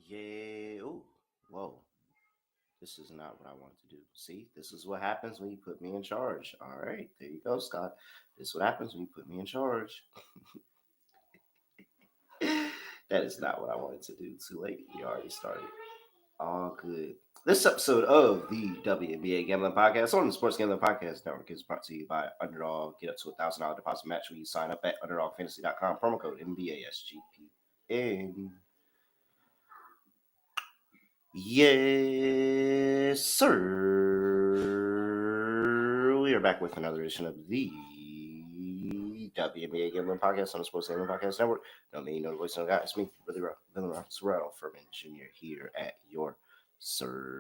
Yeah. Ooh. Whoa. This is not what I wanted to do. See, this is what happens when you put me in charge. All right. There you go, Scott. This is what happens when you put me in charge. That is not what I wanted to do. Too late. We already started. All good. This episode of the WNBA Gambling Podcast on the Sports Gambling Podcast Network is brought to you by Underdog. Get up to $1,000 deposit match when you sign up at UnderdogFantasy.com. Promo code NBASGPN. Yes, sir. We are back with another edition of the WNBA Gambling Podcast on the Sports Gambling Podcast Network. No me, no voice, no guy. It's me, Terrell Furman Jr. here at your service.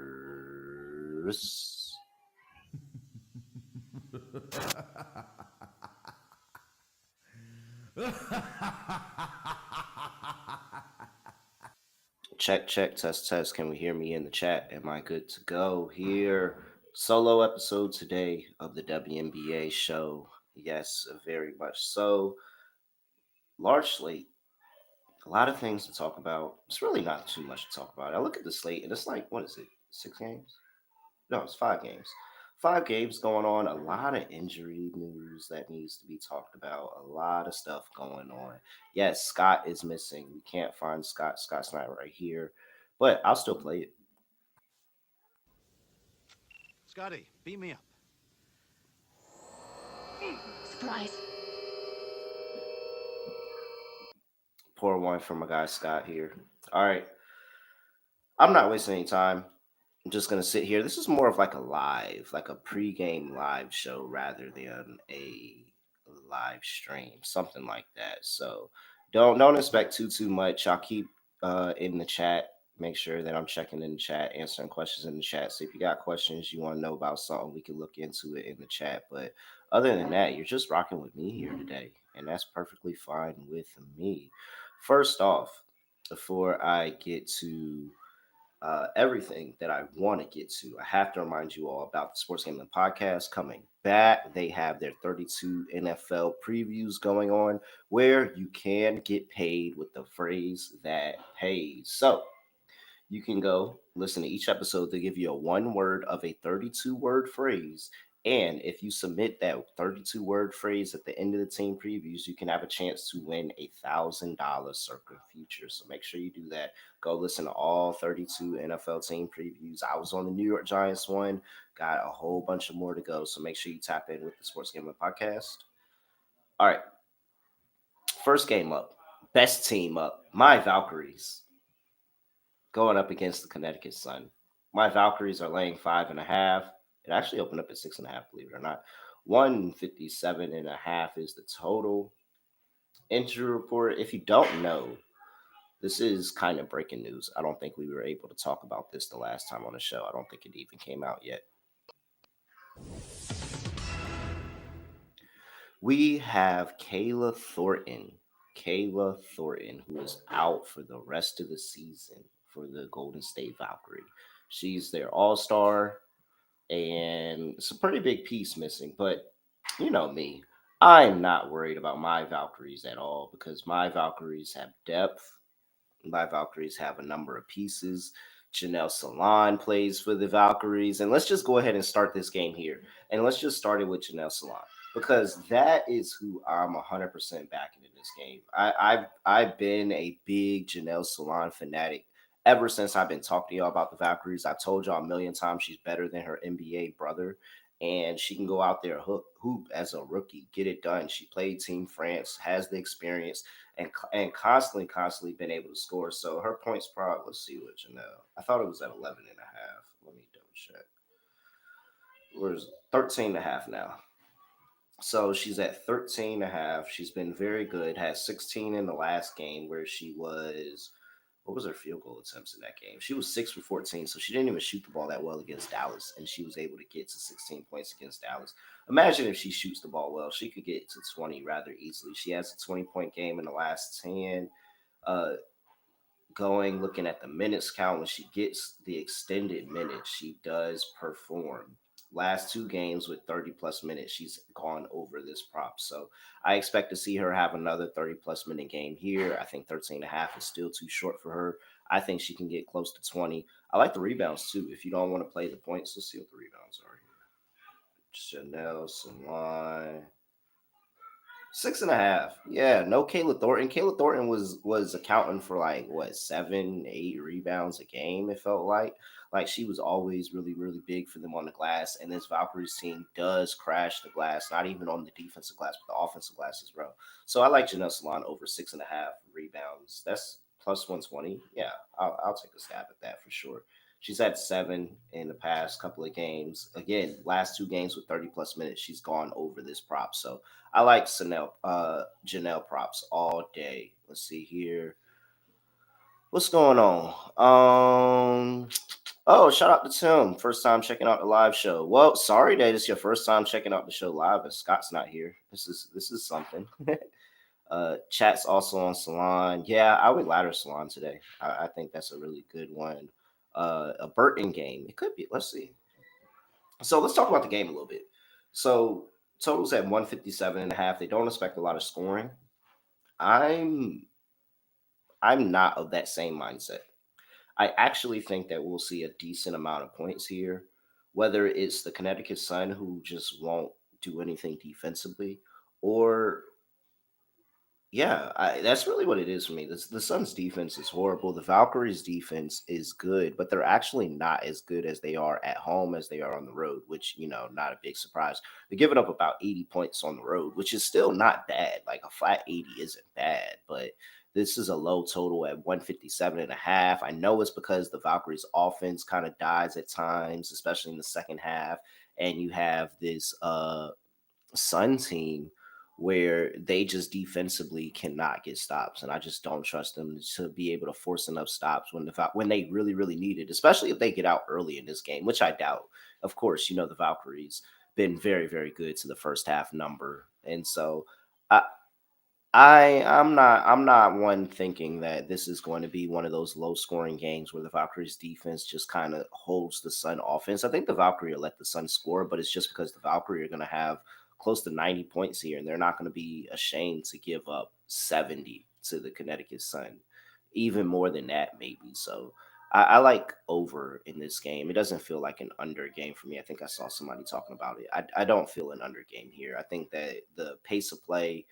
Check, test, test. Can we hear me in the chat? Am I good to go here? Solo episode today of the WNBA show. Yes, very much so. Large slate. A lot of things to talk about. It's really not too much to talk about. I look at the slate and it's like, what is it? 6 games? No, it's 5 games. 5 games going on. A lot of injury news that needs to be talked about. A lot of stuff going on. Yes, Scott is missing. We can't find Scott. Scott's not right here, but I'll still play it. Scotty, beat me up. Surprise. Pour one for my guy Scott here. All right. I'm not wasting any time. I'm just gonna sit here. This is more of like a pregame live show rather than a live stream, something like that. So don't expect too much. I'll keep in the chat. Make sure that I'm checking in the chat, answering questions in the chat. So if you got questions you want to know about something, we can look into it in the chat. But other than that, you're just rocking with me here today, and that's perfectly fine with me. First off, before I get to everything that I want to get to, I have to remind you all about the Sports Gambling Podcast coming back. They have their 32 NFL previews going on where you can get paid with the phrase that pays. So you can go listen to each episode. They give you a one word of a 32-word phrase. And if you submit that 32-word phrase at the end of the team previews, you can have a chance to win $1,000 Circle Future. So make sure you do that. Go listen to all 32 NFL team previews. I was on the New York Giants one, got a whole bunch of more to go. So make sure you tap in with the Sports Gambling Podcast. All right. First game up, best team up, my Valkyries going up against the Connecticut Sun. My Valkyries are laying 5.5. It actually opened up at 6.5, believe it or not. 157.5 is the total. Injury report. If you don't know, this is kind of breaking news. I don't think we were able to talk about this the last time on the show. I don't think it even came out yet. We have Kayla Thornton. Kayla Thornton, who is out for the rest of the season for the Golden State Valkyrie. She's their all-star, and it's a pretty big piece missing. But you know me, I'm not worried about my Valkyries at all because my Valkyries have depth. My Valkyries have a number of pieces. Janelle Salon plays for the Valkyries. And let's just go ahead and start this game here. And let's just start it with Janelle Salon because that is who I'm 100% backing in this game. I've been a big Janelle Salon fanatic ever since I've been talking to y'all about the Valkyries. I've told y'all a million times she's better than her NBA brother, and she can go out there hoop as a rookie, get it done. She played Team France, has the experience, and constantly been able to score. So her points per, let's see what Janelle. I thought it was at 11.5. Let me double check. Where's 13.5 now? So she's at 13.5. She's been very good. Had 16 in the last game where she was, what was her field goal attempts in that game? She was 6 for 14, so she didn't even shoot the ball that well against Dallas, and she was able to get to 16 points against Dallas. Imagine if she shoots the ball well, she could get to 20 rather easily. She has a 20-point game in the last 10. Uh, looking at the minutes count, when she gets the extended minutes, she does perform. last two games with 30 plus minutes, she's gone over this prop. So I expect to see her have another 30 plus minute game here. I think 13 and a half is still too short for her. I think she can get close to 20. I like the rebounds too. If you don't want to play the points, let's see what the rebounds are here. Chanel, Salon, 6.5. Yeah, no Kayla Thornton. Kayla Thornton was accounting for like what 7, 8 rebounds a game. It felt like she was always really really big for them on the glass. And this Valkyries team does crash the glass, not even on the defensive glass, but the offensive glass as well. So I like Janelle Salon over 6.5 rebounds. That's plus 120. Yeah, I'll take a stab at that for sure. She's had 7 in the past couple of games. Again, last two games with 30 plus minutes, she's gone over this prop. So I like Janelle props all day. Let's see here. What's going on? Oh, shout out to Tim. First time checking out the live show. Well, sorry that it's your first time checking out the show live and Scott's not here. This is something. Chat's also on Salon. Yeah, I would ladder Salon today. I think that's a really good one. A Burton game. It could be. Let's see. So let's talk about the game a little bit. So totals at 157 and a half. They don't expect a lot of scoring. I'm I'm not of that same mindset. I actually think that we'll see a decent amount of points here, whether it's the Connecticut Sun who just won't do anything defensively, or yeah, that's really what it is for me. The Suns' defense is horrible. The Valkyries' defense is good, but they're actually not as good as they are at home as they are on the road, which, not a big surprise. They're giving up about 80 points on the road, which is still not bad. Like a flat 80 isn't bad, but this is a low total at 157 and a half. I know it's because the Valkyries' offense kind of dies at times, especially in the second half, and you have this Sun team where they just defensively cannot get stops, and I just don't trust them to be able to force enough stops when they really really need it, especially if they get out early in this game, which I doubt. Of course, the Valkyries been very very good to the first half number, and so I I'm not one thinking that this is going to be one of those low scoring games where the Valkyries defense just kind of holds the Sun offense. I think the Valkyrie will let the Sun score, but it's just because the Valkyrie are going to have close to 90 points here, and they're not going to be ashamed to give up 70 to the Connecticut Sun, even more than that maybe. So I like over in this game. It doesn't feel like an under game for me. I think I saw somebody talking about it. I don't feel an under game here. I think that the pace of play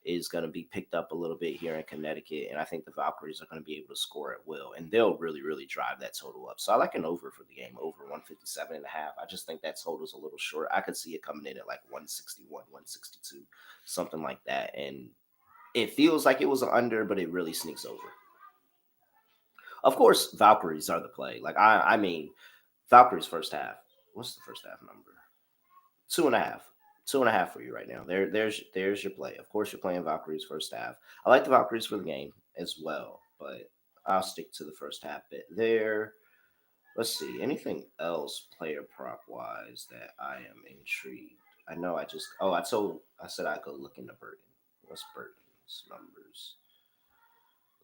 is going to be picked up a little bit here in Connecticut, and I think the Valkyries are going to be able to score at will, and they'll really, really drive that total up. So I like an over for the game, over 157 and a half. I just think that total's a little short. I could see it coming in at like 161, 162, something like that, and it feels like it was an under, but it really sneaks over. Of course, Valkyries are the play. Like I mean, Valkyries first half. What's the first half number? 2.5. 2.5 for you right now. There's your play. Of course, you're playing Valkyries first half. I like the Valkyries for the game as well, but I'll stick to the first half bit there. Let's see. Anything else player prop wise that I am intrigued? I know I said I'd go look into Burton. What's Burton's numbers?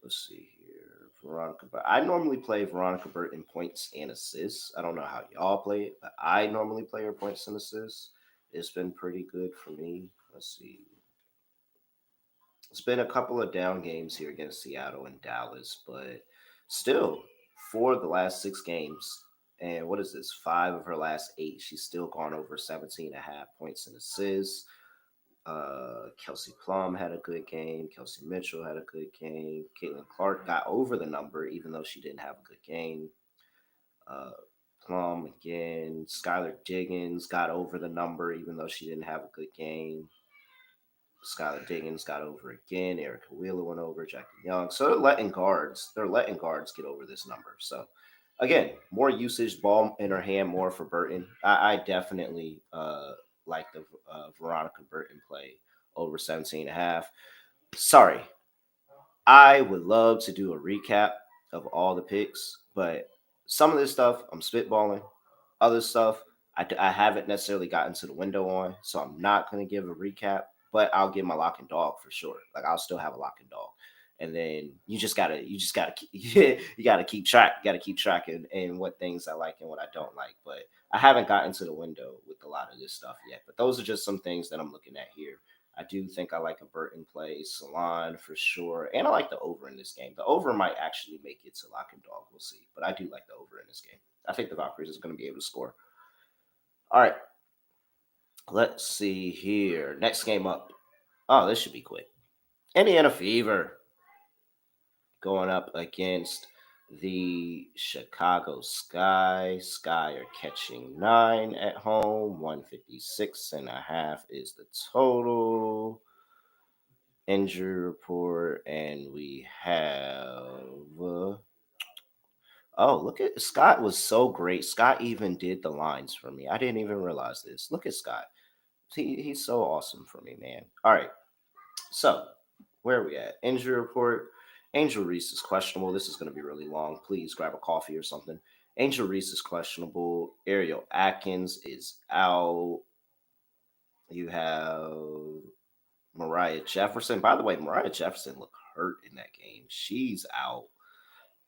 Let's see here. Veronica, but I normally play Veronica Burton points and assists. I don't know how y'all play it, but I normally play her points and assists. It's been pretty good for me. Let's see. It's been a couple of down games here against Seattle and Dallas, but still, 4 of the last 6 games, and what is this? 5 of her last 8. She's still gone over 17 and a half points and assists. Kelsey Plum had a good game. Kelsey Mitchell had a good game. Caitlin Clark got over the number, even though she didn't have a good game. Uh, Plum again. Skylar Diggins got over the number, even though she didn't have a good game. Skylar Diggins got over again. Erica Wheeler went over. Jackie Young. So they're letting guards get over this number. So again, more usage, ball in her hand, more for Burton. I definitely like the Veronica Burton play over 17 and a half. Sorry, I would love to do a recap of all the picks, but some of this stuff I'm spitballing. Other stuff I haven't necessarily gotten to the window on, so I'm not going to give a recap, but I'll give my lock and dog for sure. Like I'll still have a lock and dog. and then you just gotta you gotta keep track. You gotta keep track and what things I like and what I don't like. But I haven't gotten to the window with a lot of this stuff yet. But those are just some things that I'm looking at here. I do think I like a Burton play, Salon for sure, and I like the over in this game. The over might actually make it to lock and dog. We'll see, but I do like the over in this game. I think the Valkyries is going to be able to score. All right, let's see here. Next game up. Oh, this should be quick. Indiana Fever going up against the Chicago Sky. Sky are catching 9 at home. 156.5 is the total. Injury report, and we have. Oh, look at Scott was so great. Scott even did the lines for me. I didn't even realize this. Look at Scott. He's so awesome for me, man. All right. So, where are we at? Injury report. Angel Reese is questionable. This is going to be really long. Please grab a coffee or something. Angel Reese is questionable. Ariel Atkins is out. You have Mariah Jefferson. By the way, Mariah Jefferson looked hurt in that game. She's out.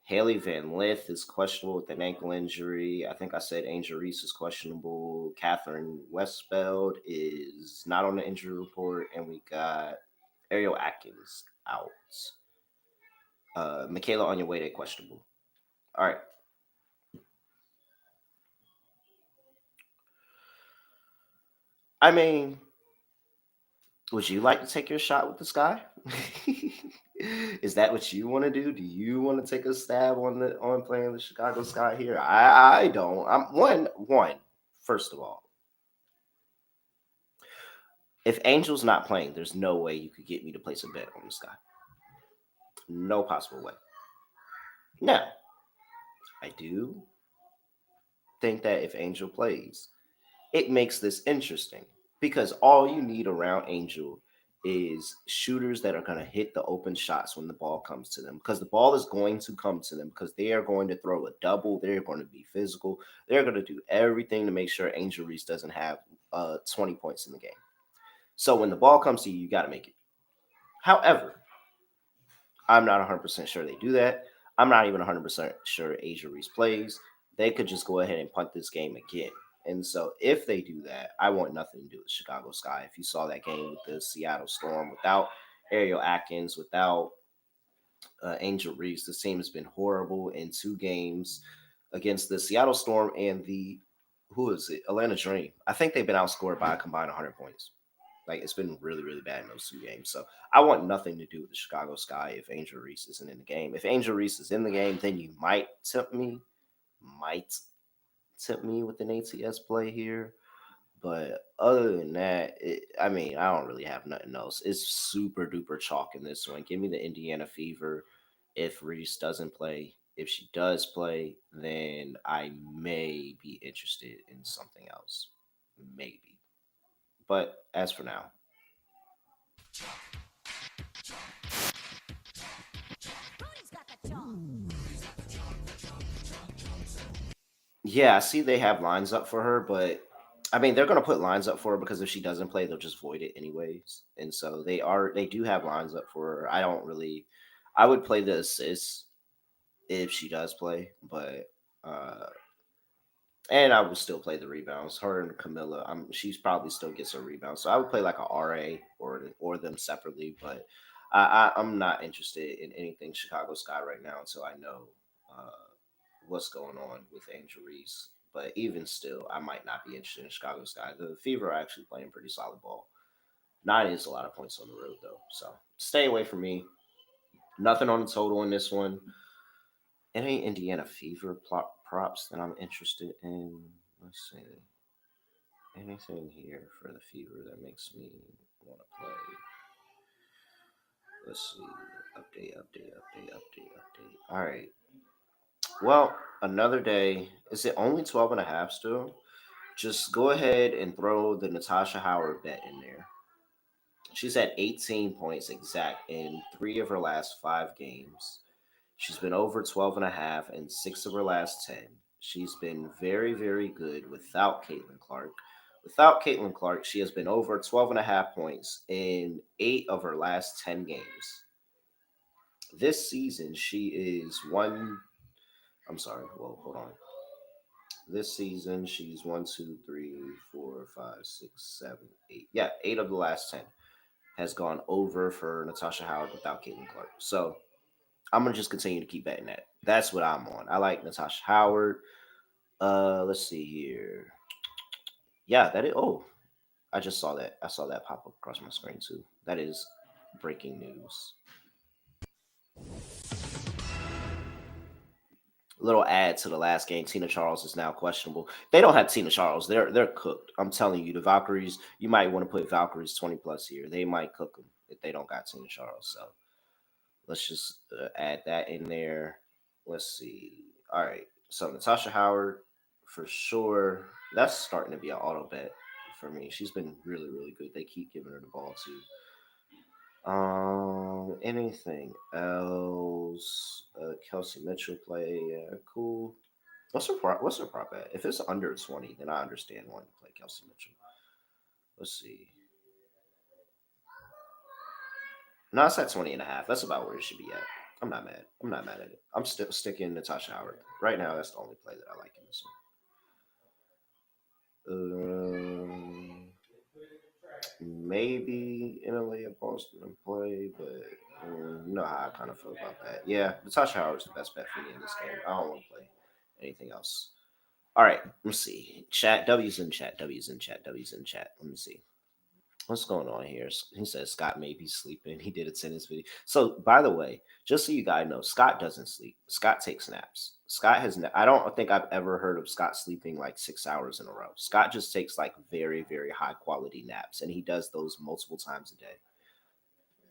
Haley Van Lith is questionable with an ankle injury. I think I said Angel Reese is questionable. Catherine Westfeld is not on the injury report. And we got Ariel Atkins out. Michaela Onyeawede questionable. All right. I mean, would you like to take your shot with the Sky? Is that what you want to do? Do you want to take a stab on playing the Chicago Sky here? I don't. I'm one. First of all, if Angel's not playing, there's no way you could get me to place a bet on the Sky. No possible way. Now, I do think that if Angel plays, it makes this interesting because all you need around Angel is shooters that are going to hit the open shots when the ball comes to them because the ball is going to come to them because they are going to throw a double. They're going to be physical. They're going to do everything to make sure Angel Reese doesn't have 20 points in the game. So when the ball comes to you, you got to make it. However, I'm not 100% sure they do that. I'm not even 100% sure Asia Reese plays. They could just go ahead and punt this game again. And so if they do that, I want nothing to do with Chicago Sky. If you saw that game with the Seattle Storm without Ariel Atkins, without Angel Reese, this team has been horrible in 2 games against the Seattle Storm and the, who is it, Atlanta Dream. I think they've been outscored by a combined 100 points. Like it's been really, really bad in those 2 games. So I want nothing to do with the Chicago Sky if Angel Reese isn't in the game. If Angel Reese is in the game, then you might tempt me with an ATS play here. But other than that, I mean, I don't really have nothing else. It's super duper chalk in this one. Give me the Indiana Fever if Reese doesn't play. If she does play, then I may be interested in something else. Maybe. But as for now, yeah, I see they have lines up for her, but I mean they're gonna put lines up for her because if she doesn't play, they'll just void it anyways. And so they do have lines up for her. I would play the assist if she does play, but uh and I would still play the rebounds. Her and Camilla, she's probably still gets her rebounds. So I would play like a RA or them separately, but I'm not interested in anything Chicago Sky right now until I know uh what's going on with Angel Reese. But even still, I might not be interested in Chicago Sky. The Fever are actually playing pretty solid ball. 9 is a lot of points on the road, though. So stay away from me. Nothing on the total in this one. Any Indiana Fever props that I'm interested in? Let's see. Anything here for the Fever that makes me want to play? Let's see. Update. All right. Well, another day. Is it only 12 and a half still? Just go ahead and throw the Natasha Howard bet in there. She's at 18 points exact in 3 of her last 5 games. She's been over 12 and a half in 6 of her last 10. She's been very, very good without Caitlin Clark. Without Caitlin Clark, she has been over 12 and a half points in 8 of her last 10 games. This season, she is one. I'm sorry. Well, hold on. This season, she's one, two, three, four, five, six, seven, eight. Yeah, 8 of the last 10 has gone over for Natasha Howard without Caitlin Clark. So I'm gonna just continue to keep betting that. That's what I'm on. I like Natasha Howard. Let's see here. Yeah, that is. Oh, I just saw that. I saw that pop up across my screen too. That is breaking news. Little add to the last game. Tina Charles is now questionable. They don't have Tina Charles. They're cooked. I'm telling you, the Valkyries. You might want to put Valkyries 20+ here. They might cook them if they don't got Tina Charles. So let's just add that in there. Let's see. All right. So Natasha Howard for sure. That's starting to be an auto bet for me. She's been really really good. They keep giving her the ball too. Anything else? Kelsey Mitchell play. Yeah, cool. What's her prop at? If it's under 20, then I understand wanting to play Kelsey Mitchell. Let's see. No, it's at 20 and a half. That's about where it should be at. I'm not mad. I'm not mad at it. I'm still sticking Natasha Howard. Right now, that's the only play that I like in this one. Maybe Italy or Boston in play, but you know how I kind of feel about that. Yeah, Natasha Howard's the best bet for me in this game. I don't want to play anything else. All right, let's see. Chat W's in chat. W's in chat. W's in chat. Let me see. What's going on here? He says Scott may be sleeping. He did it in his video. So, by the way, just so you guys know, Scott doesn't sleep. Scott takes naps. Scott has. I don't think I've ever heard of Scott sleeping like 6 hours in a row. Scott just takes like very, very high quality naps, and he does those multiple times a day.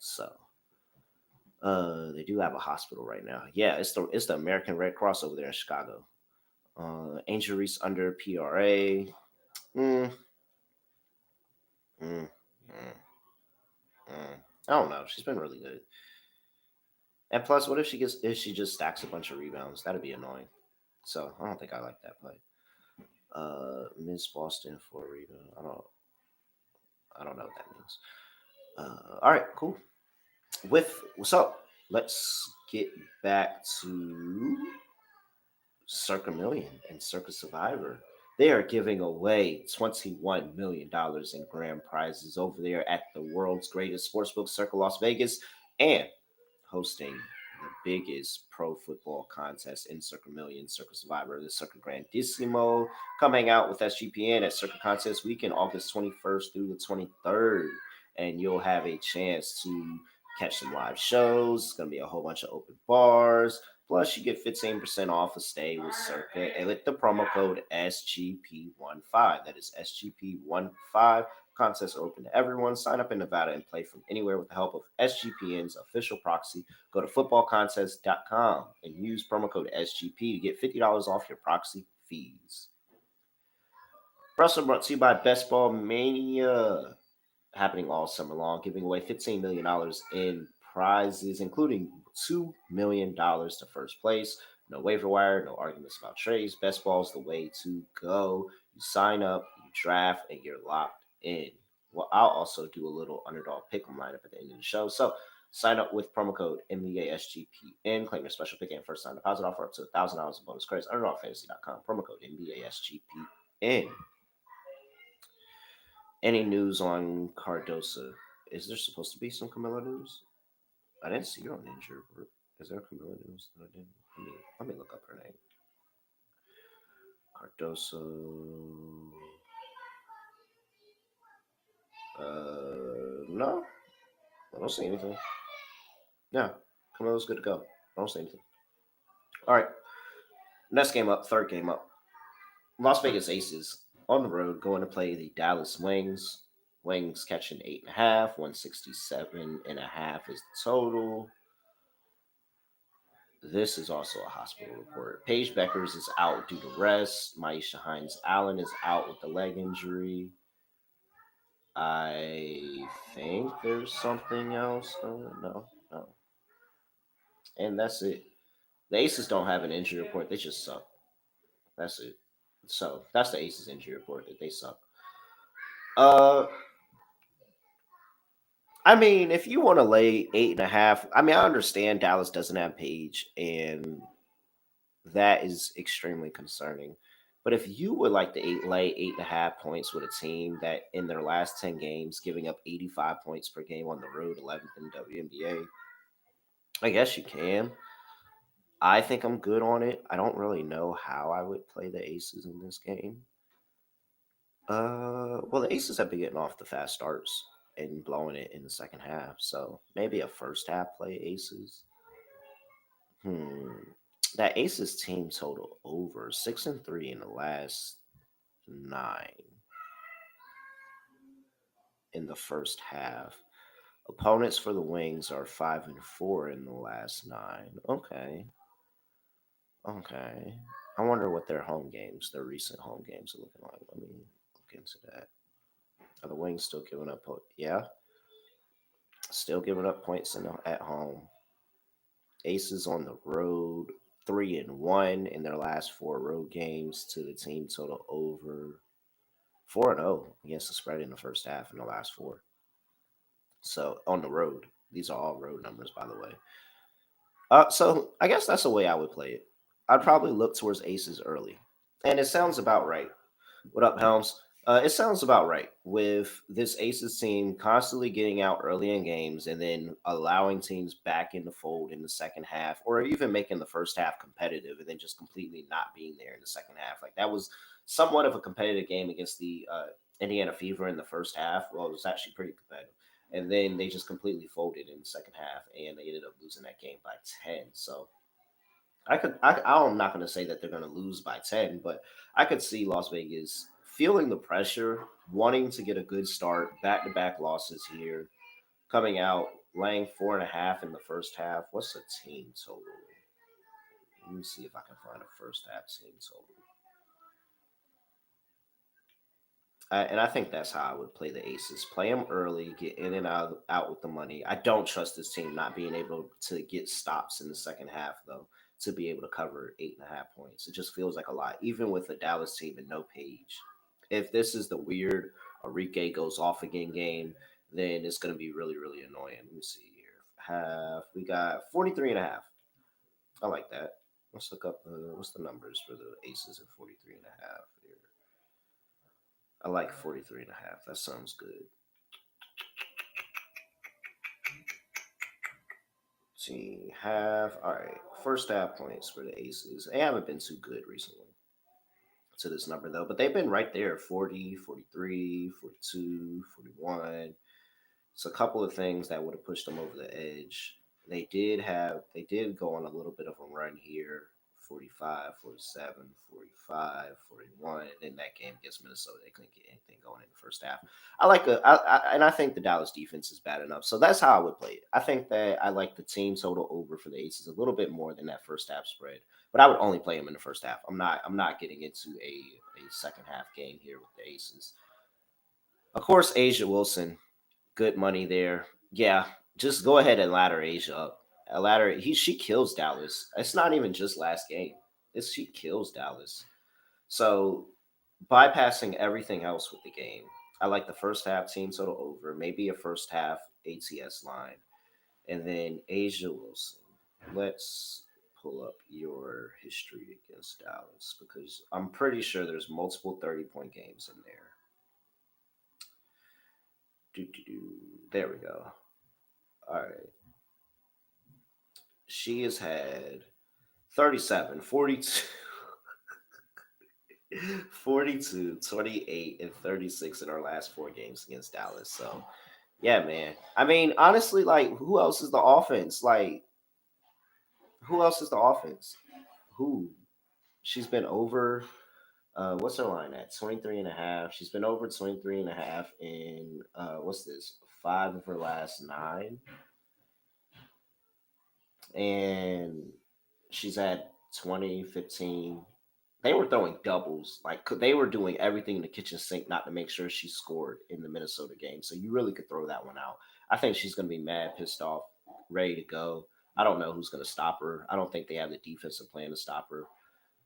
So, they do have a hospital right now. Yeah, it's the American Red Cross over there in Chicago. Angel Reese under PRA. Mm, mm, mm, I don't know. She's been really good. And plus, what if she just stacks a bunch of rebounds? That'd be annoying. So I don't think I like that play. Miss Boston for a rebound. I don't know what that means. All right, cool. So let's get back to Circa Million and Circa Survivor. They are giving away $21 million in grand prizes over there at the world's greatest sportsbook, Circa Las Vegas, and hosting the biggest pro football contest in Circa Million, Circa Survivor, the Circa Grandissimo. Come hang out with SGPN at Circa Contest Weekend, August 21st through the 23rd, and you'll have a chance to catch some live shows. It's going to be a whole bunch of open bars. Plus, you get 15% off a stay with Circa and with the promo code SGP15. That is SGP15. Contests are open to everyone. Sign up in Nevada and play from anywhere with the help of SGPN's official proxy. Go to footballcontest.com and use promo code SGP to get $50 off your proxy fees. We're also brought to you by Best Ball Mania, happening all summer long, giving away $15 million in prizes, including $2 million to first place. No waiver wire, no arguments about trades. Best ball is the way to go. You sign up, you draft, and you're locked in. Well, I'll also do a little underdog pick'em lineup at the end of the show. So sign up with promo code NBASGPN. Claim your special pick and first time deposit offer up to $1,000 in bonus credits. UnderdogFantasy.com. Promo code NBASGPN. Any news on Cardosa? Is there supposed to be some Camilla news? I didn't see her on the injury report. Is there Camilla news that I didn't? Let me look up her name. Cardosa. No, I don't see anything. Yeah, Camilla's good to go. I don't see anything. All right, next game up, third game up. Las Vegas Aces on the road going to play the Dallas Wings. Wings catching 8.5, 167.5 is the total. This is also a hospital report. Paige Beckers is out due to rest. Maisha Hines Allen is out with the leg injury. I think there's something else. No. And that's it. The Aces don't have an injury report. They just suck. That's it. So that's the Aces injury report. That they suck. Uh, I mean, if you want to lay 8.5, I mean, I understand Dallas doesn't have Page, and that is extremely concerning. But if you would like to lay 8.5 points with a team that in their last 10 games giving up 85 points per game on the road, 11th in WNBA, I guess you can. I think I'm good on it. I don't really know how I would play the Aces in this game. Well, the Aces have been getting off the fast starts and blowing it in the second half. So maybe a first half play Aces. Hmm. That Aces team total over 6-3 in the last 9 in the first half. Opponents for the Wings are 5-4 in the last 9. Okay. Okay. I wonder what their home games, their recent home games are looking like. Let me look into that. Are the Wings still giving up? Yeah, still giving up points at home. Aces on the road, 3-1 in their last 4 road games to the team total over 4-0 against the spread in the first half in the last 4. So on the road, these are all road numbers, by the way. So I guess that's the way I would play it. I'd probably look towards aces early, and it sounds about right. What up, Helms? It sounds about right with this Aces team constantly getting out early in games and then allowing teams back in the fold in the second half, or even making the first half competitive and then just completely not being there in the second half. Like that was somewhat of a competitive game against the Indiana Fever in the first half. Well, it was actually pretty competitive. And then they just completely folded in the second half, and they ended up losing that game by 10. So I'm not going to say that they're going to lose by 10, but I could see Las Vegas feeling the pressure, wanting to get a good start, back to back losses here, coming out, laying 4.5 in the first half. What's the team total? Let me see if I can find a first half team total. And I think that's how I would play the Aces. Play them early, get in and out with the money. I don't trust this team not being able to get stops in the second half, though, to be able to cover 8.5 points. It just feels like a lot, even with the Dallas team and no Page. If this is the weird Enrique goes off again game, then it's going to be really, really annoying. Let me see here. Half, we got 43.5. I like that. Let's look up what's the numbers for the Aces at 43.5 here. I like 43.5. That sounds good. See, half. All right. First half points for the Aces. They haven't been too good recently to this number, though, but they've been right there 40, 43, 42, 41. It's a couple of things that would have pushed them over the edge. They did go on a little bit of a run here 45, 47, 45, 41. And then that game against Minnesota, they couldn't get anything going in the first half. And I think the Dallas defense is bad enough. So that's how I would play it. I think that I like the team total over for the Aces a little bit more than that first half spread. But I would only play them in the first half. I'm not getting into a second half game here with the Aces. Of course, Asia Wilson, good money there. Yeah, just go ahead and ladder Asia up. A ladder, she kills Dallas. It's not even just last game. She kills Dallas. So bypassing everything else with the game, I like the first half team total over, maybe a first half ATS line, and then Asia Wilson. Let's pull up your history against Dallas because I'm pretty sure there's multiple 30-point games in there. There we go. All right. She has had 37, 42, 42, 28, and 36 in our last 4 games against Dallas. So, yeah, man. I mean, honestly, like, who else is the offense? Like, who else is the offense? Who? She's been over, what's her line at? 23 and a half. She's been over 23 and a half in, what's this? 5 of her last 9. And she's at 20, 15. They were throwing doubles. Like they were doing everything in the kitchen sink not to make sure she scored in the Minnesota game. So you really could throw that one out. I think she's going to be mad, pissed off, ready to go. I don't know who's going to stop her. I don't think they have the defensive plan to stop her.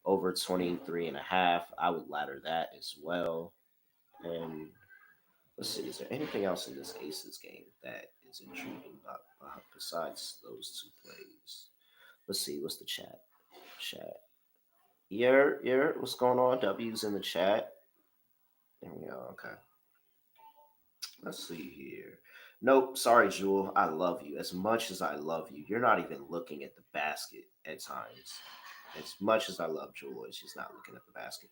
Over 23 and a half, I would ladder that as well. And let's see, is there anything else in this Aces game that is intriguing besides those two plays. Let's see, what's the chat? Chat. Yeah, what's going on? W's in the chat. There we go. Okay. Let's see here. Nope, sorry, Jewel. I love you. As much as I love you, you're not even looking at the basket at times. As much as I love Jewel, she's not looking at the basket.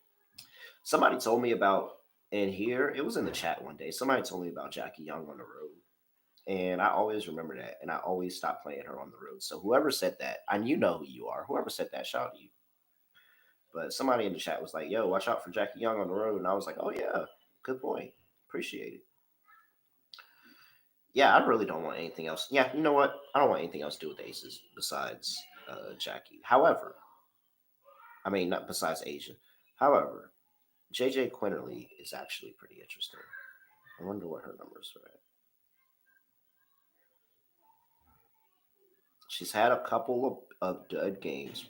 Somebody told me about, and here, it was in the chat one day. Somebody told me about Jackie Young on the road. And I always remember that. And I always stop playing her on the road. So whoever said that, and you know who you are, whoever said that, shout out to you. But somebody in the chat was like, yo, watch out for Jackie Young on the road. And I was like, oh, yeah, good point. Appreciate it. Yeah, I really don't want anything else. Yeah, you know what? I don't want anything else to do with the Aces besides Jackie. However, I mean, not besides Asia. However, JJ Quinterly is actually pretty interesting. I wonder what her numbers are at. She's had a couple of dud games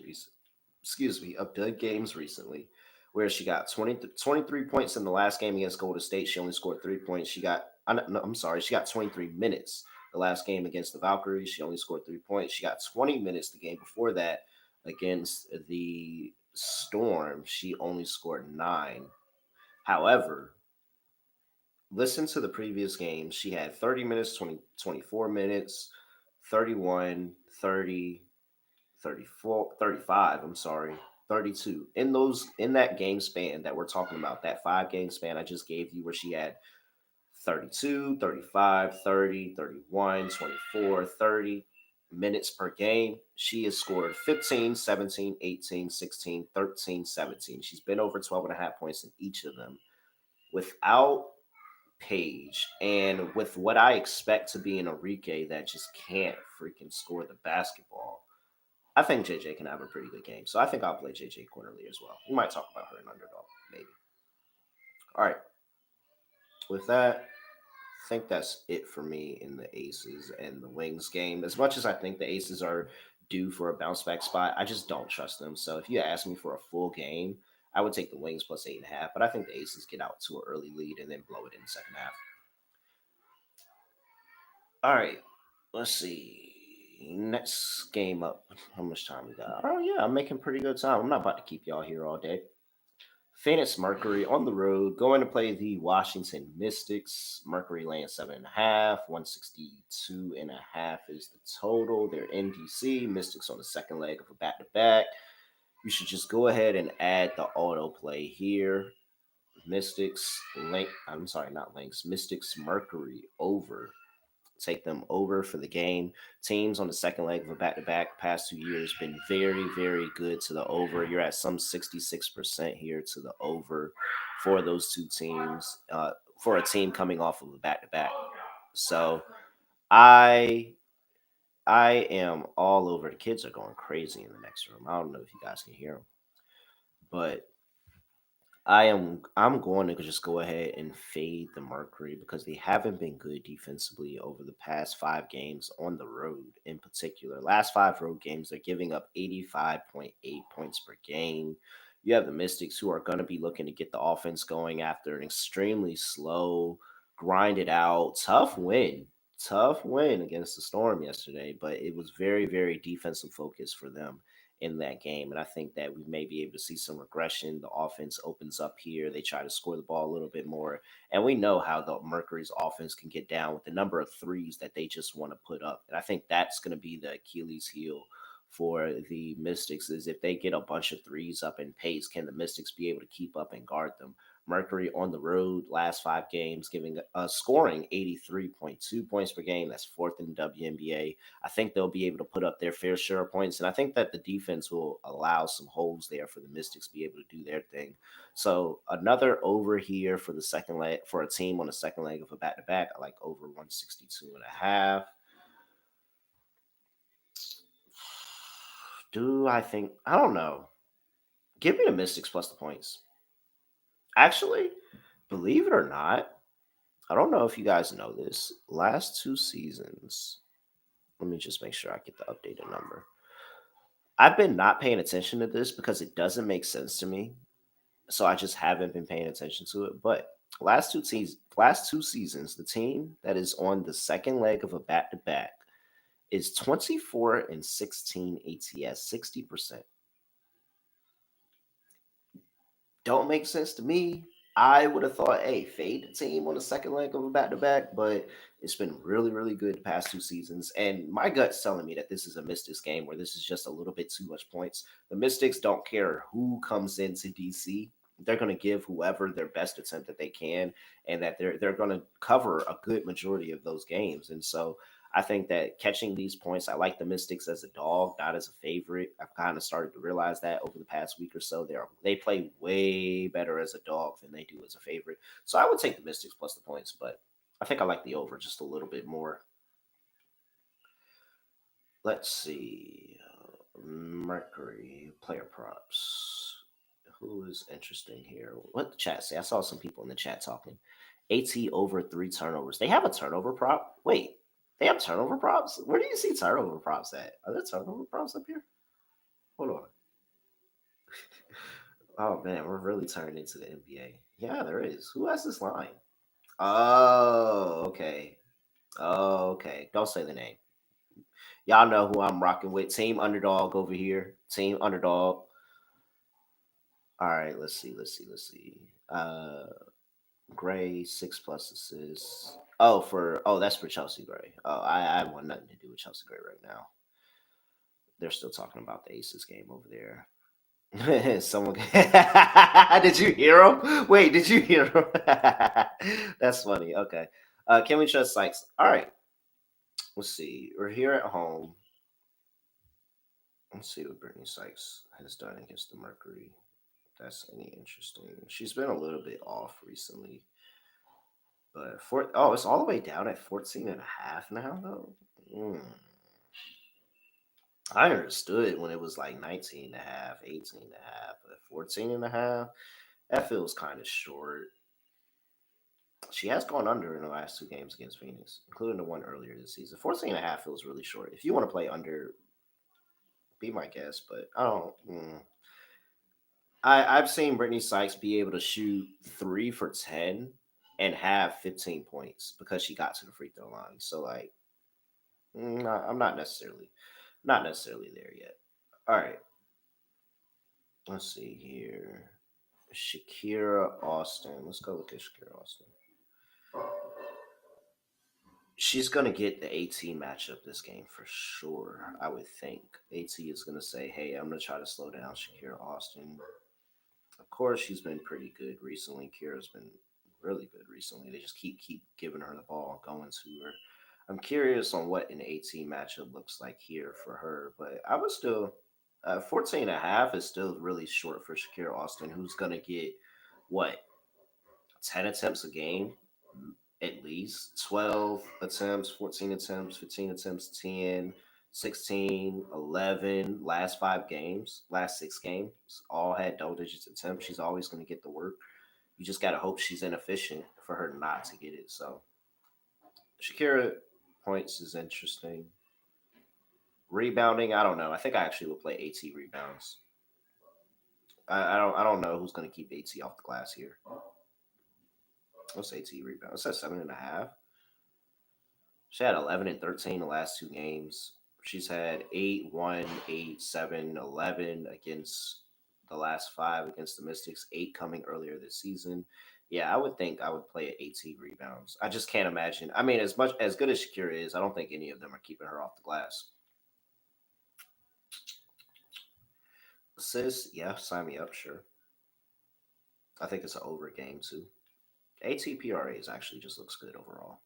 of dud games recently, where she got 23 points in the last game against Golden State. She only scored 3 points. I'm sorry, she got 23 minutes the last game against the Valkyries. She only scored 3 points. She got 20 minutes the game before that against the Storm. She only scored 9. However, listen to the previous games. She had 30 minutes, 24 minutes, 31, 30, 34, 35. I'm sorry, 32. In that game span that we're talking about, that 5 game span I just gave you, where she had 32, 35, 30, 31, 24, 30 minutes per game, she has scored 15, 17, 18, 16, 13, 17. She's been over 12 and a half points in each of them. Without Page, and with what I expect to be an Enrique that just can't freaking score the basketball, I think JJ can have a pretty good game. So I think I'll play JJ Quinterly as well. We might talk about her in Underdog, maybe. All right. With that, I think that's it for me in the Aces and the Wings game. As much as I think the Aces are due for a bounce back spot, I just don't trust them. So if you ask me for a full game, I would take the Wings plus 8.5. But I think the Aces get out to an early lead and then blow it in the second half. All right. Let's see. Next game up. How much time we got? Oh yeah, I'm making pretty good time. I'm not about to keep y'all here all day. Phoenix Mercury on the road, going to play the Washington Mystics. Mercury laying 7.5, 162.5 is the total. They're in DC. Mystics on the second leg of a back-to-back. You should just go ahead and add the auto play here. Mystics Mercury over. Take them over for the game. Teams on the second leg of a back-to-back past 2 years been very, very good to the over. You're at some 66% here to the over for those two teams, for a team coming off of a back-to-back. So I am all over. The kids are going crazy in the next room. I don't know if you guys can hear them, but I'm going to just go ahead and fade the Mercury because they haven't been good defensively over the past 5 games on the road in particular. Last 5 road games, they're giving up 85.8 points per game. You have the Mystics, who are going to be looking to get the offense going after an extremely slow, grinded out, tough win against the Storm yesterday, but it was very, very defensive focused for them in that game. And I think that we may be able to see some regression. The offense opens up here. They try to score the ball a little bit more. And we know how the Mercury's offense can get down with the number of threes that they just want to put up. And I think that's going to be the Achilles heel for the Mystics, is if they get a bunch of threes up in pace, can the Mystics be able to keep up and guard them? Mercury on the road, last 5 games, scoring 83.2 points per game. That's 4th in the WNBA. I think they'll be able to put up their fair share of points, and I think that the defense will allow some holes there for the Mystics to be able to do their thing. So another over here for the second leg, for a team on the second leg of a back-to-back. I like over 162.5. I don't know. Give me the Mystics plus the points. Actually, believe it or not, I don't know if you guys know this. Last 2 seasons, let me just make sure I get the updated number. I've been not paying attention to this because it doesn't make sense to me. So I just haven't been paying attention to it. But Last two seasons, the team that is on the second leg of a back to back is 24-16 ATS, 60%. Don't make sense to me. I would have thought, hey, fade the team on the second leg of a back to back, but it's been really, really good the past 2 seasons. And my gut's telling me that this is a Mystics game where this is just a little bit too much points. The Mystics don't care who comes into DC. They're going to give whoever their best attempt that they can, and that they're going to cover a good majority of those games. And so I think that catching these points, I like the Mystics as a dog, not as a favorite. I've kind of started to realize that over the past week or so. They play way better as a dog than they do as a favorite. So I would take the Mystics plus the points, but I think I like the over just a little bit more. Let's see. Mercury player props. Who is interesting here? What the chat say? I saw some people in the chat talking. AT over 3 turnovers. They have a turnover prop. Wait, they have turnover props? Where do you see turnover props at? Are there turnover props up here? Hold on. Oh man, we're really turning into the NBA. Yeah, there is. Who has this line? Oh, okay. Oh, okay. Don't say the name. Y'all know who I'm rocking with. Team Underdog over here. Team Underdog. All right, let's see. Gray 6+ assists. That's for Chelsea Gray. I want nothing to do with Chelsea Gray right now. They're still talking about the Aces game over there. Someone did you hear him? Wait, did you hear him? That's funny. Okay. Can we trust Sykes? All right. Let's see. We're here at home. Let's see what Brittany Sykes has done against the Mercury. That's any interesting. She's been a little bit off recently. But it's all the way down at 14 and a half now though. I understood when it was like 19 and a half, 18 and a half, but 14 and a half, that feels kind of short. She has gone under in the last 2 games against Phoenix, including the one earlier this season. 14 and a half feels really short. If you want to play under, be my guest, but I don't. I've seen Brittany Sykes be able to shoot 3 for 10 and have 15 points because she got to the free throw line. So like, I'm not necessarily there yet. All right, let's see here. Shakira Austin. Let's go look at Shakira Austin. She's gonna get the AT matchup this game for sure. I would think AT is gonna say, "Hey, I'm gonna try to slow down Shakira Austin." Of course, she's been pretty good recently. Kira's been really good recently. They just keep giving her the ball, going to her. I'm curious on what an AT matchup looks like here for her, but I would still 14 and a half is still really short for Shakira Austin, who's gonna get what 10 attempts a game at least, 12 attempts, 14 attempts, 15 attempts, 10, 16, 11. Last 6 games, all had double digits attempts. She's always going to get the work. You just got to hope she's inefficient for her not to get it. So Shakira points is interesting. Rebounding, I don't know. I think I actually would play AT rebounds. I don't know who's going to keep AT off the glass here. What's AT rebound? It says 7.5. She had 11 and 13 the last 2 games. She's had 8, 1, 8, 7, 11 against the last 5 against the Mystics, 8 coming earlier this season. Yeah, I would think I would play at 18 rebounds. I just can't imagine. I mean, as good as Shakira is, I don't think any of them are keeping her off the glass. Sis, yeah, sign me up, sure. I think it's an over game too. ATPRAs actually just looks good overall.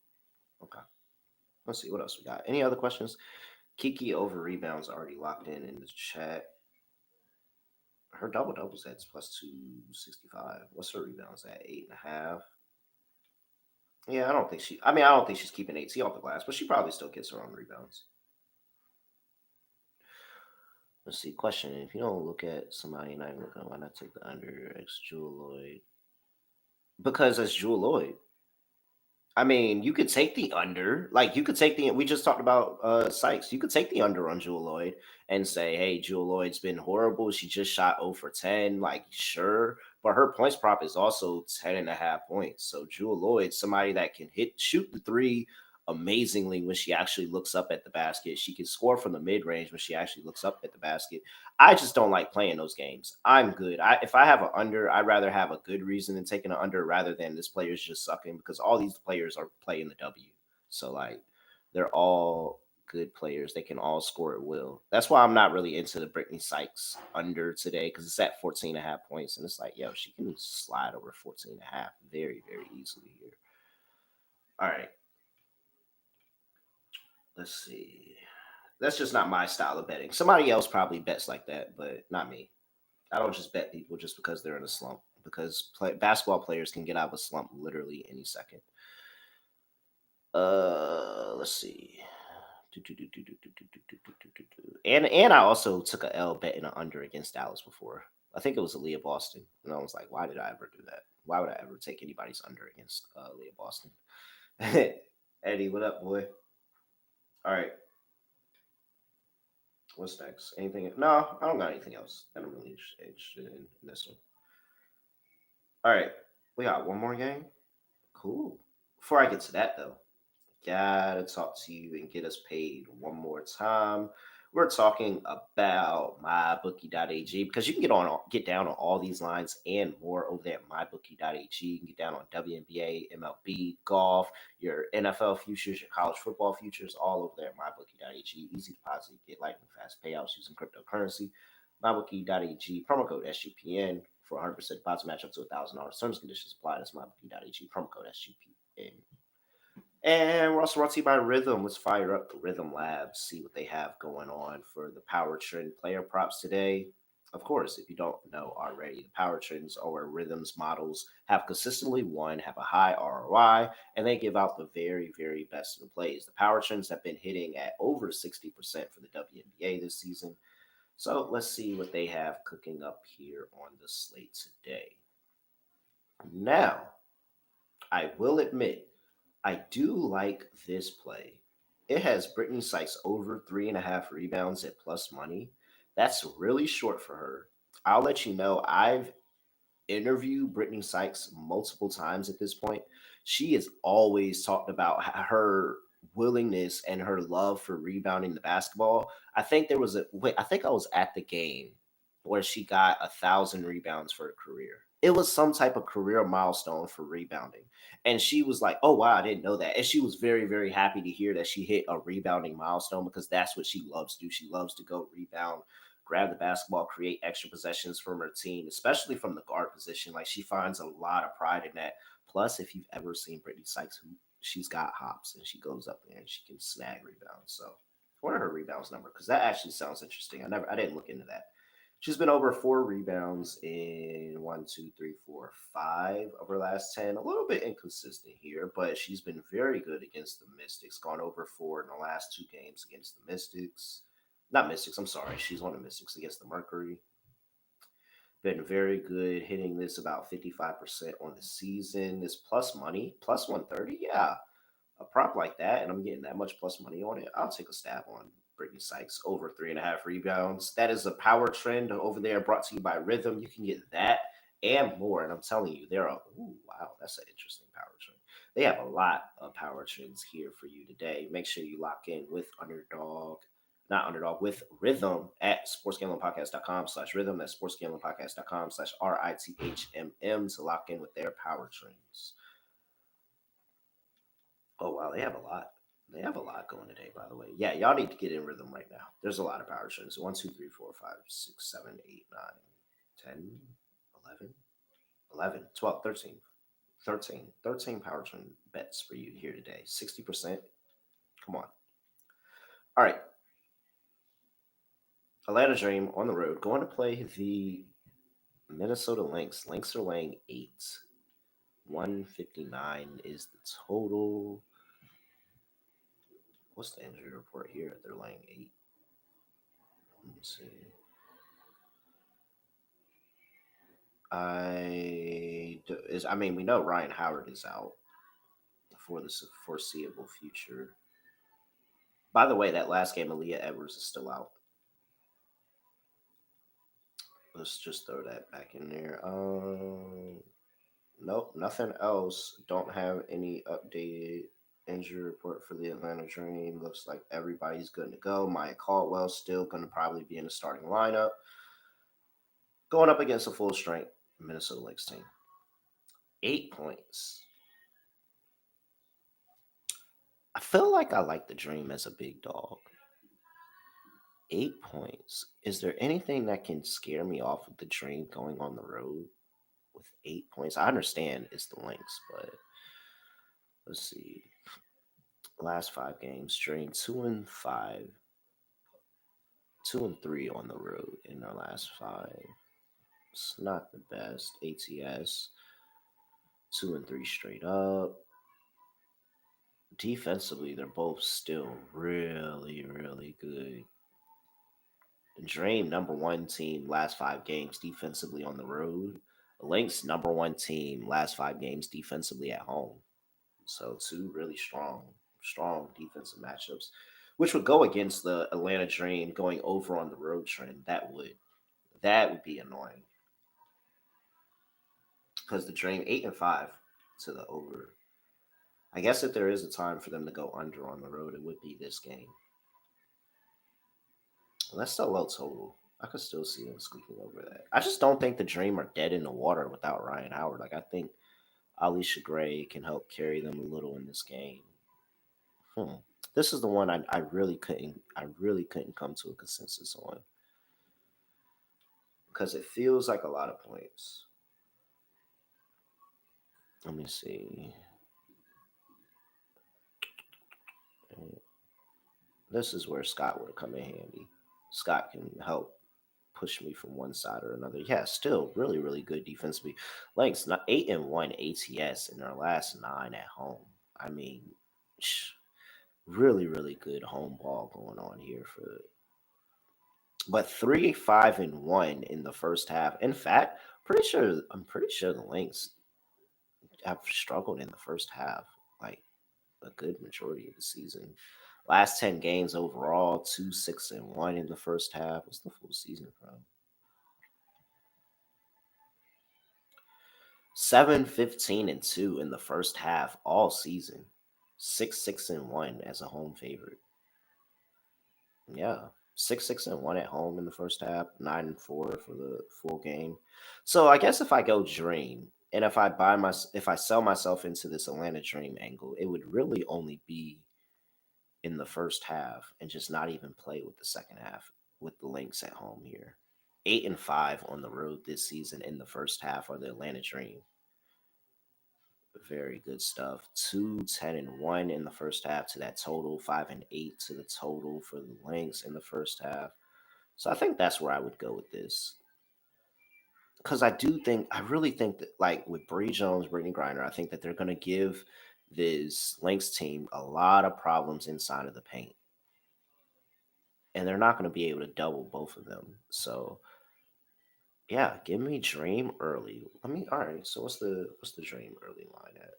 Okay. Let's see what else we got. Any other questions? Kiki over rebounds already locked in the chat. Her double doubles at plus 265. What's her rebounds at 8.5? Yeah, I don't think she. I mean, I don't think she's keeping AT off the glass, but she probably still gets her own rebounds. Let's see. Question: if you don't look at somebody not looking, why not take the under X Jewel Lloyd? Because it's Jewel Lloyd. I mean, you could take the under. Like, you could take the. We just talked about Sykes. You could take the under on Jewel Lloyd and say, hey, Jewel Lloyd's been horrible. She just shot 0 for 10. Like, sure. but her points prop is also 10.5 points. So Jewel Lloyd, somebody that can shoot the three amazingly when she actually looks up at the basket. She can score from the mid range when she actually looks up at the basket. I just don't like playing those games. I'm good. If I have an under, I'd rather have a good reason than taking an under rather than this player's just sucking because all these players are playing the W. So like they're all good players. They can all score at will. That's why I'm not really into the Brittany Sykes under today because it's at 14.5 points. And it's like, yo, she can slide over 14.5 very, very easily here. All right. Let's see. That's just not my style of betting. Somebody else probably bets like that, but not me. I don't just bet people just because they're in a slump because basketball players can get out of a slump literally any second. Let's see. And I also took a L betting an under against Dallas before. I think it was Aaliyah Boston, and I was like, why did I ever do that? Why would I ever take anybody's under against Aaliyah Boston? Eddie, what up, boy? All right, what's next? Anything? No, I don't got anything else that I'm really interested in this one. All right, we got one more game. Cool. Before I get to that though, gotta talk to you and get us paid one more time. We're talking about mybookie.ag because you can get down on all these lines and more over there at mybookie.ag. You can get down on WNBA, MLB, golf, your NFL futures, your college football futures, all over there at mybookie.ag. Easy deposit, get lightning fast payouts using cryptocurrency. Mybookie.ag, promo code SGPN for 100% deposit match up to $1,000. Terms and conditions apply. That's mybookie.ag, promo code SGPN. And we're also brought to you by Rhythm. Let's fire up the Rhythm Labs, see what they have going on for the Power Trend player props today. Of course, if you don't know already, the Power Trends are where Rhythm's models have consistently won, have a high ROI, and they give out the very, very best in plays. The Power Trends have been hitting at over 60% for the WNBA this season. So let's see what they have cooking up here on the slate today. Now, I will admit, I do like this play. It has Brittany Sykes over 3.5 rebounds at plus money. That's really short for her. I'll let you know, I've interviewed Brittany Sykes multiple times at this point. She has always talked about her willingness and her love for rebounding the basketball. I think I was at the game where she got 1,000 rebounds for her career. It was some type of career milestone for rebounding. And she was like, oh, wow, I didn't know that. And she was very, very happy to hear that she hit a rebounding milestone because that's what she loves to do. She loves to go rebound, grab the basketball, create extra possessions from her team, especially from the guard position. Like she finds a lot of pride in that. Plus, if you've ever seen Brittany Sykes, she's got hops and she goes up there and she can snag rebounds. So, what are her rebounds number? Because that actually sounds interesting. I didn't look into that. She's been over 4 rebounds in one, two, three, four, 5 of her last 10. A little bit inconsistent here, but she's been very good against the Mystics. Gone over 4 in the last 2 games against the Mystics. Not Mystics, I'm sorry. She's one of the Mystics against the Mercury. Been very good, hitting this about 55% on the season. This plus money, plus 130. Yeah, a prop like that, and I'm getting that much plus money on it. I'll take a stab on Brittany Sykes over 3.5 rebounds. That is a power trend over there brought to you by Rhythm. You can get that and more. And I'm telling you, wow, that's an interesting power trend. They have a lot of power trends here for you today. Make sure you lock in with with Rhythm at sportsgamblingpodcast.com/rhythm. That's sportsgamblingpodcast.com/RITHMM to lock in with their power trends. Oh wow, they have a lot. They have a lot going today, by the way. Yeah, y'all need to get in Rhythm right now. There's a lot of power trends. 1, 2, 3, 4, 5, 6, 7, 8, 9, 10, 11, 11, 12, 13. 13 power trend bets for you here today. 60%. Come on. All right. Atlanta Dream on the road. Going to play the Minnesota Lynx. Lynx are laying 8. 159 is the total. What's the injury report here? They're laying 8. Let's see. We know Ryan Howard is out for the foreseeable future. By the way, that last game, Aaliyah Edwards is still out. Let's just throw that back in there. Nope, nothing else. Don't have any updated injury report for the Atlanta Dream. Looks like everybody's good to go. Maya Caldwell's still going to probably be in the starting lineup, going up against a full strength Minnesota Lynx team. 8 points. I feel like I like the Dream as a big dog. 8 points. Is there anything that can scare me off of the Dream going on the road with 8 points? I understand it's the Lynx, but let's see. Last 5 games, Dream 2-5, 2-3 on the road in their last 5. It's not the best. ATS 2-3 straight up. Defensively, they're both still really, really good. Dream #1 team last 5 games defensively on the road. Lynx #1 team last 5 games defensively at home. So two really strong defensive matchups, which would go against the Atlanta Dream going over on the road trend. That would be annoying because the Dream 8-5 to the over. I guess if there is a time for them to go under on the road, it would be this game. Well, that's still low total. I could still see them squeaking over that. I just don't think the Dream are dead in the water without Ryan Howard. Like I think Alicia Gray can help carry them a little in this game. Hmm. This is the one I really couldn't come to a consensus on because it feels like a lot of points. Let me see. This is where Scott would come in handy. Scott can help push me from one side or another. Yeah, still really, really good defensively. Lengths not 8-1 ATS in their last 9 at home. I mean, really, really good home ball going on here for. But 3-5-1 in the first half. In fact, I'm pretty sure the Lynx have struggled in the first half, like a good majority of the season. Last 10 games overall, 2-6-1 in the first half. What's the full season from? 7-15-2 in the first half all season. 6-6-1 as a home favorite. Yeah. 6-6-1 at home in the first half, 9-4 for the full game. So I guess if I go Dream and if I sell myself into this Atlanta Dream angle, it would really only be in the first half and just not even play with the second half with the Lynx at home here. 8-5 on the road this season in the first half are the Atlanta Dream. Very good stuff. 2-10-1 in the first half to that total. 5-8 to the total for the Lynx in the first half. So I think that's where I would go with this. Because I really think that, like with Bree Jones, Brittany Griner, I think that they're going to give this Lynx team a lot of problems inside of the paint. And they're not going to be able to double both of them. So yeah, give me Dream early. All right. So what's the Dream early line at?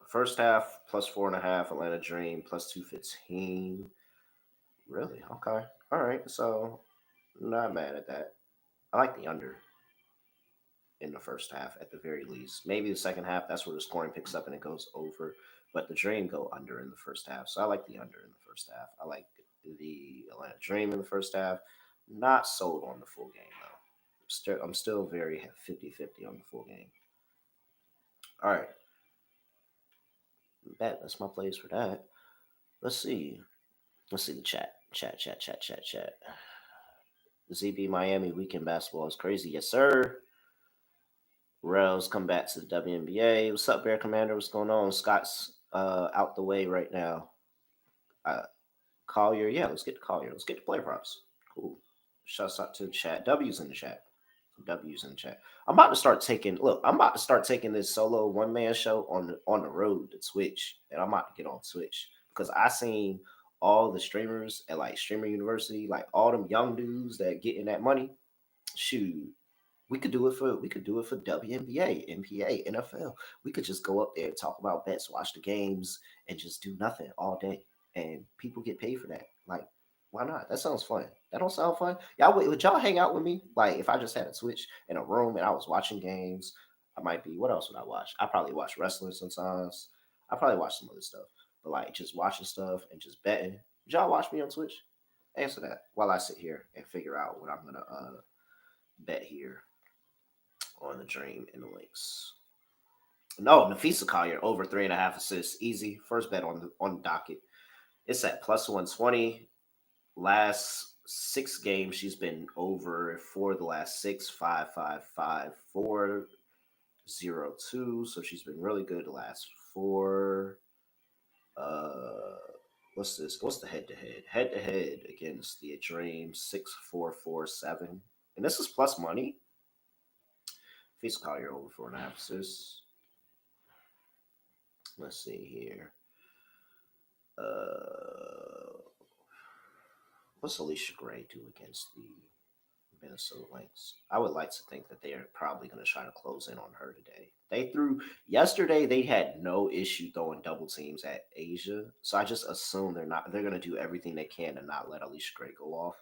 First half plus 4.5. Atlanta Dream plus 215. Really? Okay. All right. So not mad at that. I like the under in the first half at the very least. Maybe the second half, that's where the scoring picks up and it goes over. But the Dream go under in the first half. So I like the under in the first half. I like the Atlanta Dream in the first half. Not sold on the full game though. I'm still very 50-50 on the full game. All right. Bet that's my place for that. Let's see. Let's see the chat. Chat. ZB Miami weekend basketball is crazy. Yes, sir. Rails come back to the WNBA. What's up, Bear Commander? What's going on? Scott's out the way right now. Uh, Collier, yeah, let's get to Collier. Let's get to play props. Cool. Shouts out to the chat. W's in the chat. W's in the chat. I'm about to start taking this solo one man show on the road to Twitch, and I'm about to get on Twitch because I seen all the streamers at like Streamer University, like all them young dudes that getting that money. Shoot, we could do it for WNBA, NBA, NFL. We could just go up there, talk about bets, watch the games, and just do nothing all day, and people get paid for that. Like Why not? That sounds fun. That don't sound fun. Y'all would y'all hang out with me? Like if I just had a Switch in a room and I was watching games, I might be. What else would I watch? I probably watch wrestling sometimes. I probably watch some other stuff. But like just watching stuff and just betting. Would y'all watch me on Twitch? Answer that while I sit here and figure out what I'm gonna bet here on the Dream and the Lynx. No, Nafisa Collier over 3.5 assists, easy. First bet on the docket. It's at plus 120. Last 6 games, she's been over for the last six, 5-5-5-4-0-2. So she's been really good the last four. Uh, what's this? What's the head to head? Head to head against the Dream 6-4-4-7, and this is plus money. Face Collier over 4.5 assists. Let's see here. Uh, what's Alicia Gray do against the Minnesota Lynx? I would like to think that they are probably going to try to close in on her today. They threw yesterday. They had no issue throwing double teams at Asia, so I just assume they're not. They're going to do everything they can to not let Alicia Gray go off.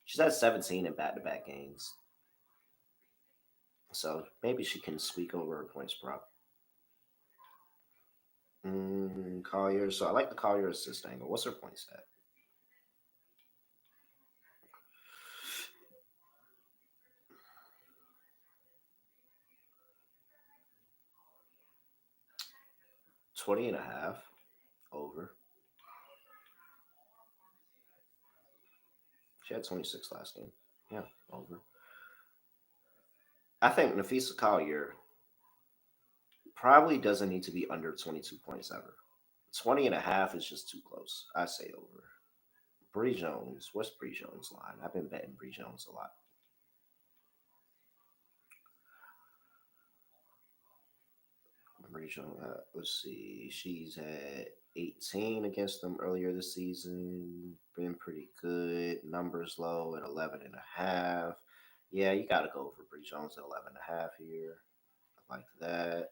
She's had 17 in back-to-back games, so maybe she can squeak over her points prop. Collier. So I like the Collier assist angle. What's her points at? 20.5 over. She had 26 last game. Yeah, over. I think Nafisa Collier probably doesn't need to be under 22 points ever. 20.5 is just too close. I say over. Bree Jones. What's Bree Jones' line? I've been betting Bree Jones a lot. Bree Jones, let's see. She's had 18 against them earlier this season. Been pretty good. Numbers low at 11.5. Yeah, you got to go for Bree Jones at 11.5 here. I like that.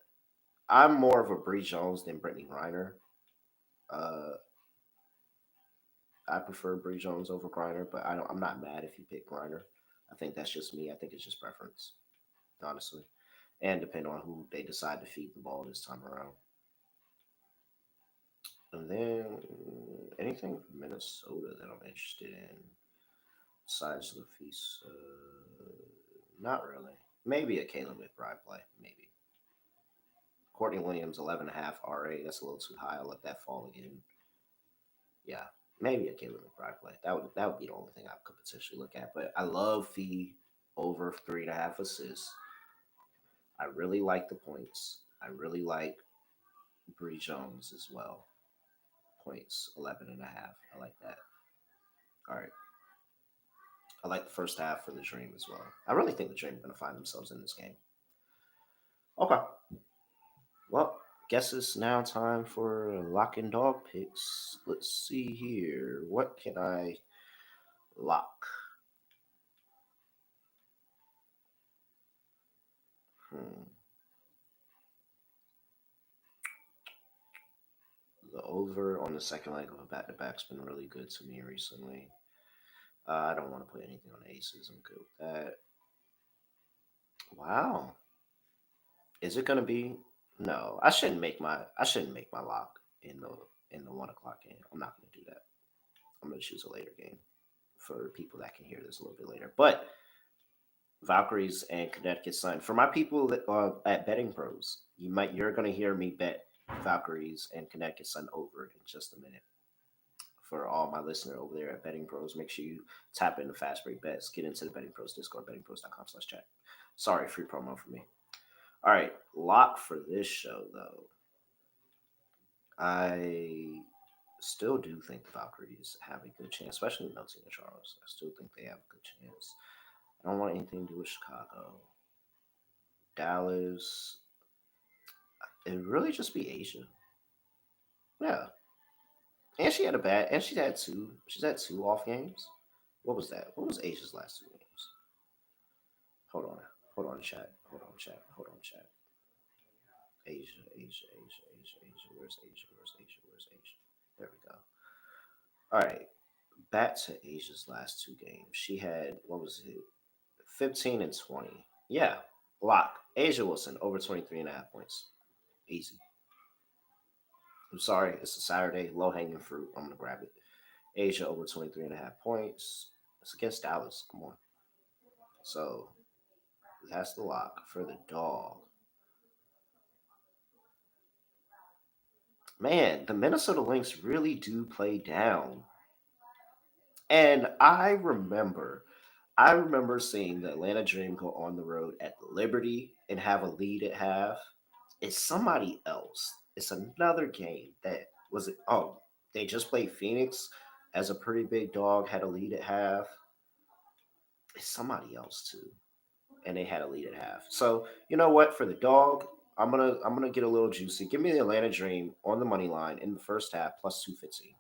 I'm more of a Bree Jones than Brittany Griner. Uh, I prefer Bree Jones over Griner, but I'm not mad if you pick Griner. I think that's just me. I think it's just preference, honestly, and depend on who they decide to feed the ball this time around. And then anything from Minnesota that I'm interested in besides Lafisa, not really. Maybe a Caleb McBride play, maybe. Courtney Williams, 11.5 RA. That's a little too high. I'll let that fall again. Yeah, maybe a Caleb McBride play. That would be the only thing I could potentially look at. But I love Fee over 3.5 assists. I really like the points. I really like Bree Jones as well. Points 11.5. I like that. All right. I like the first half for the Dream as well. I really think the Dream are going to find themselves in this game. Okay. Well, guess it's now time for lock and dog picks. Let's see here. What can I lock? Hmm. The over on the second leg of a back to back's been really good to me recently. I don't want to put anything on aces. I'm good with that. Wow. Is it gonna be? No, I shouldn't make my lock in the 1 o'clock game. I'm not gonna do that. I'm gonna choose a later game for people that can hear this a little bit later. But Valkyries and Connecticut Sun. For my people that at Betting Pros, you're gonna hear me bet Valkyries and Connecticut Sun over in just a minute. For all my listener over there at Betting Pros, make sure you tap into Fast Break Bets. Get into the Betting Pros Discord, bettingpros.com/chat. Sorry, free promo for me. All right, lock for this show though. I still do think the Valkyries have a good chance, especially with Melty and Charles. I still think they have a good chance. I don't want anything to do with Chicago. Dallas, it would really just be Asia. Yeah. And she had a bad and she's had two off games. What was that? What was Asia's last 2 games? Hold on. Hold on, chat. Hold on, chat. Hold on, chat. Asia, Asia, Asia, Asia, Asia. Where's Asia? Where's Asia? Where's Asia? There we go. All right. Back to Asia's last two games. She had, what was it, 15 and 20. Yeah, lock. Asia Wilson, over 23.5 points. Easy. I'm sorry, it's a Saturday, low hanging fruit. I'm going to grab it. Asia over 23.5 points. It's against Dallas. Come on. So that's the lock for the dog. Man, the Minnesota Lynx really do play down. And I remember seeing the Atlanta Dream go on the road at Liberty and have a lead at half. It's somebody else. It's another game that was it. Oh, they just played Phoenix as a pretty big dog, had a lead at half. It's somebody else too, and they had a lead at half. So you know what? For the dog, I'm gonna get a little juicy. Give me the Atlanta Dream on the money line in the first half plus 215.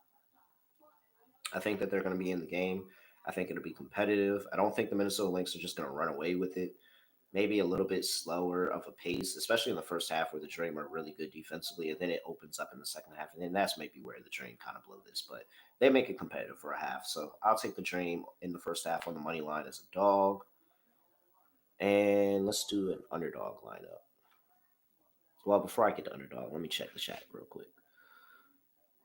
I think that they're going to be in the game. I think it'll be competitive. I don't think the Minnesota Lynx are just going to run away with it. Maybe a little bit slower of a pace, especially in the first half where the Dream are really good defensively, and then it opens up in the second half, and then that's maybe where the Dream kind of blow this. But they make it competitive for a half, so I'll take the Dream in the first half on the money line as a dog, and let's do an underdog lineup. Well, before I get to underdog, let me check the chat real quick.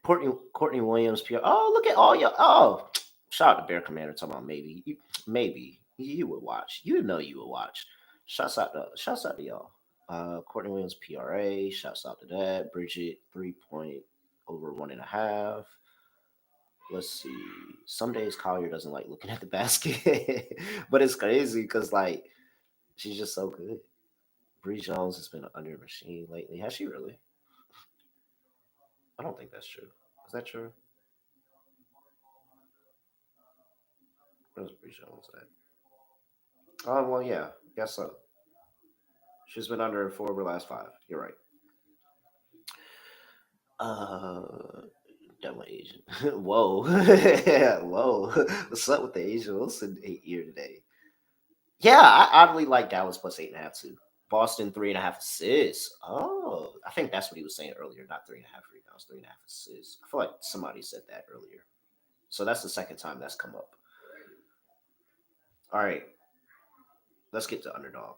Courtney Williams, PR. Oh, look at all y'all. Oh, shout out to Bear Commander talking about maybe you would watch. You know you would watch. Shouts out to y'all. Courtney Williams, PRA. Shouts out to that. Bridget, 3 point over 1.5. Let's see. Some days Collier doesn't like looking at the basket, but it's crazy because like she's just so good. Bree Jones has been under machine lately. Has she really? I don't think that's true. Is that true? Where's Bree Jones at? Oh well, yeah, guess so. She's been under four of her last five. You're right. Uh, Double Asian. Whoa, whoa. What's up with the Asian Wilson 8 year today? Yeah, I oddly like Dallas plus 8.5 too. Boston 3.5 assists. Oh, I think that's what he was saying earlier. Not 3.5 rebounds, 3.5 assists. I feel like somebody said that earlier. So that's the second time that's come up. All right, let's get to underdog.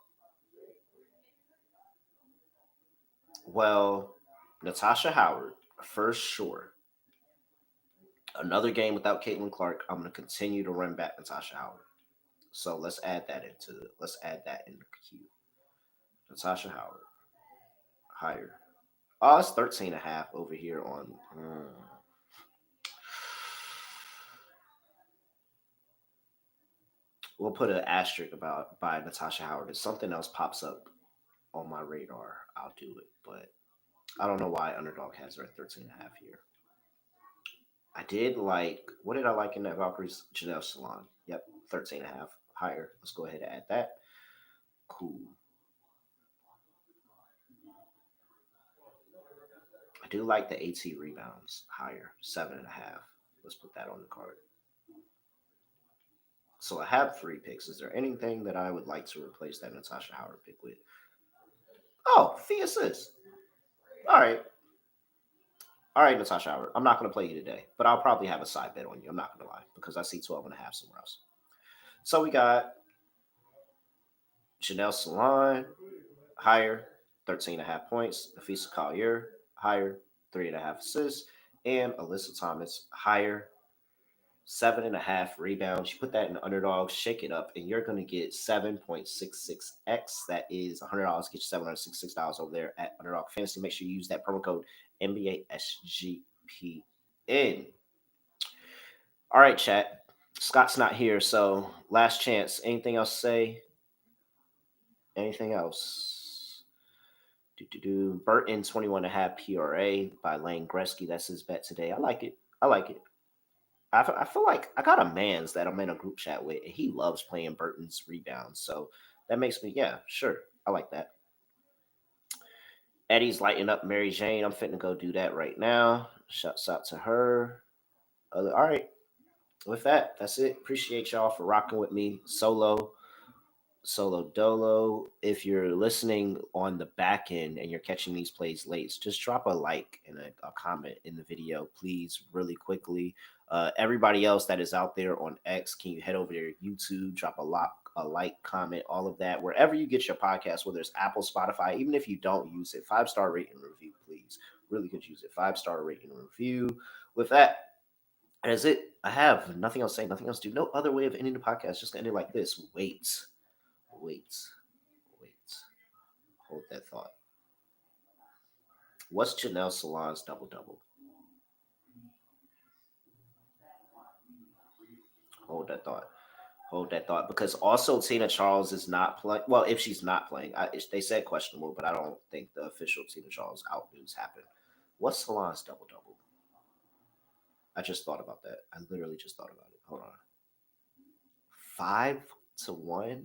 Well, Natasha Howard, first sure. Another game without Caitlin Clark. I'm going to continue to run back Natasha Howard. So let's add that in the queue. Natasha Howard higher. Oh, it's 13 and a half over here on. We'll put an asterisk about by Natasha Howard. If something else pops up on my radar, I'll do it. But I don't know why Underdog has her at 13 and a half here. I did like, what did I like in that Valkyries? Janelle Salon. Yep, 13 and a half higher. Let's go ahead and add that. Cool. I do like the AT rebounds higher, 7.5. Let's put that on the card. So I have three picks. Is there anything that I would like to replace that Natasha Howard pick with? Oh, the assist. All right. All right, Natasha Howard. I'm not going to play you today, but I'll probably have a side bet on you. I'm not going to lie because I see 12 and a half somewhere else. So we got Janelle Salon, higher, 13.5 points. Nafisa Collier, higher, 3.5 assists. And Alyssa Thomas, higher, 7.5 rebounds. You put that in the underdog, shake it up, and you're going to get 7.66x. That is $100. Get you $766 over there at Underdog Fantasy. Make sure you use that promo code NBA SGPN. All right, chat. Scott's not here, so last chance. Anything else to say? Anything else? Burton 21.5 PRA by Lane Gretzky. That's his bet today. I like it. I like it. I feel like I got a man's that I'm in a group chat with, and he loves playing Burton's rebounds. So that makes me, yeah, sure. I like that. Eddie's lighting up Mary Jane. I'm fitting to go do that right now. Shouts out to her. All right. With that, that's it. Appreciate y'all for rocking with me solo dolo. If you're listening on the back end and you're catching these plays late, just drop a like and a comment in the video, please, really quickly. Everybody else that is out there on X, can you head over to YouTube, drop a like, comment, all of that, wherever you get your podcast, whether it's Apple, Spotify, even if you don't use it, 5-star rating and review, please. Really could use it. 5-star rating and review. With that, that is it. I have nothing else to say, nothing else to do. No other way of ending the podcast. Just gonna end it like this. Wait, wait, wait. Hold that thought. What's Janelle Salon's double double? Hold that thought. Hold that thought. Because also Tina Charles is not playing. Well, if she's not playing, they said questionable, but I don't think the official Tina Charles out news happened. What's Salon's double double? I just thought about that. I literally just thought about it. Hold on. 5-1.